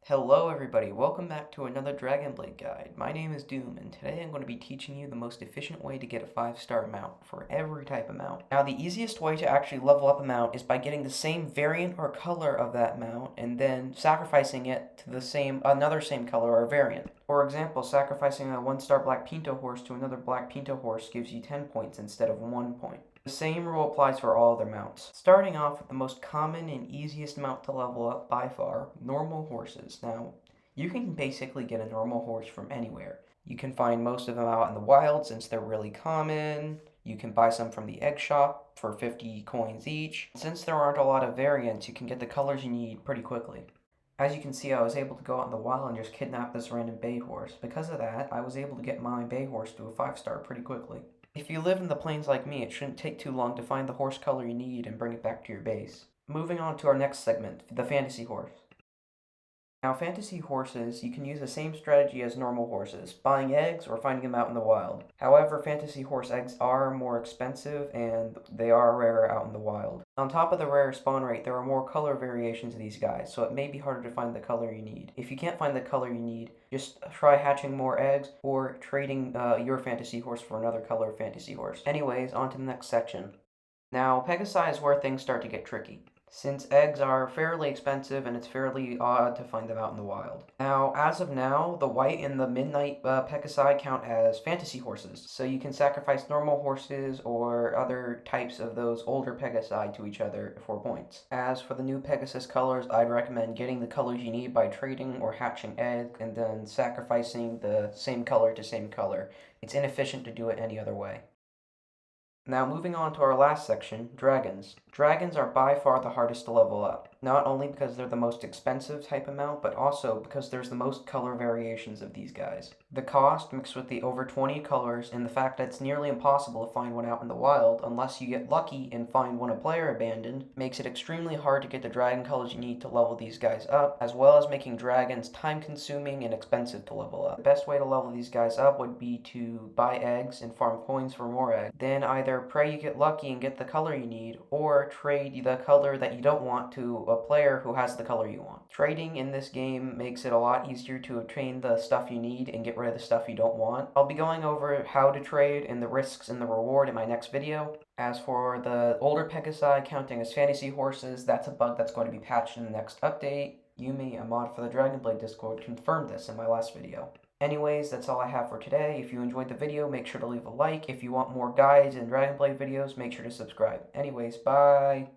Hello everybody, welcome back to another Dragonblade guide. My name is Doom, and today I'm going to be teaching you the most efficient way to get a 5-star mount for every type of mount. Now the easiest way to actually level up a mount is by getting the same variant or color of that mount and then sacrificing it to another same color or variant. For example, sacrificing a 1-star Black Pinto horse to another Black Pinto horse gives you 10 points instead of 1 point. The same rule applies for all other mounts. Starting off with the most common and easiest mount to level up by far, normal horses. Now, you can basically get a normal horse from anywhere. You can find most of them out in the wild since they're really common. You can buy some from the egg shop for 50 coins each. Since there aren't a lot of variants, you can get the colors you need pretty quickly. As you can see, I was able to go out in the wild and just kidnap this random bay horse. Because of that, I was able to get my bay horse to a 5-star pretty quickly. If you live in the plains like me, it shouldn't take too long to find the horse color you need and bring it back to your base. Moving on to our next segment, the fantasy horse. Now, fantasy horses, you can use the same strategy as normal horses, buying eggs or finding them out in the wild. However, fantasy horse eggs are more expensive and they are rarer out in the wild. On top of the rare spawn rate, there are more color variations of these guys, so it may be harder to find the color you need. If you can't find the color you need, just try hatching more eggs or trading your fantasy horse for another color fantasy horse. Anyways, on to the next section. Now, Pegasi is where things start to get tricky, since eggs are fairly expensive and it's fairly odd to find them out in the wild. Now, as of now, the white and the midnight Pegasi count as fantasy horses, so you can sacrifice normal horses or other types of those older Pegasi to each other for points. As for the new Pegasus colors, I'd recommend getting the colors you need by trading or hatching eggs and then sacrificing the same color to same color. It's inefficient to do it any other way. Now moving on to our last section, dragons. Dragons are by far the hardest to level up, not only because they're the most expensive type of mount, but also because there's the most color variations of these guys. The cost, mixed with the over 20 colors, and the fact that it's nearly impossible to find one out in the wild, unless you get lucky and find one a player abandoned, makes it extremely hard to get the dragon colors you need to level these guys up, as well as making dragons time-consuming and expensive to level up. The best way to level these guys up would be to buy eggs and farm coins for more eggs, then either pray you get lucky and get the color you need, or trade the color that you don't want to a player who has the color you want. Trading in this game makes it a lot easier to obtain the stuff you need and get rid of the stuff you don't want. I'll be going over how to trade and the risks and the reward in my next video. As for the older Pegasi counting as fantasy horses, that's a bug that's going to be patched in the next update. Yumi, a mod for the Dragonblade Discord, confirmed this in my last video. Anyways, that's all I have for today. If you enjoyed the video, make sure to leave a like. If you want more guides and Dragonblade videos, make sure to subscribe. Anyways, bye!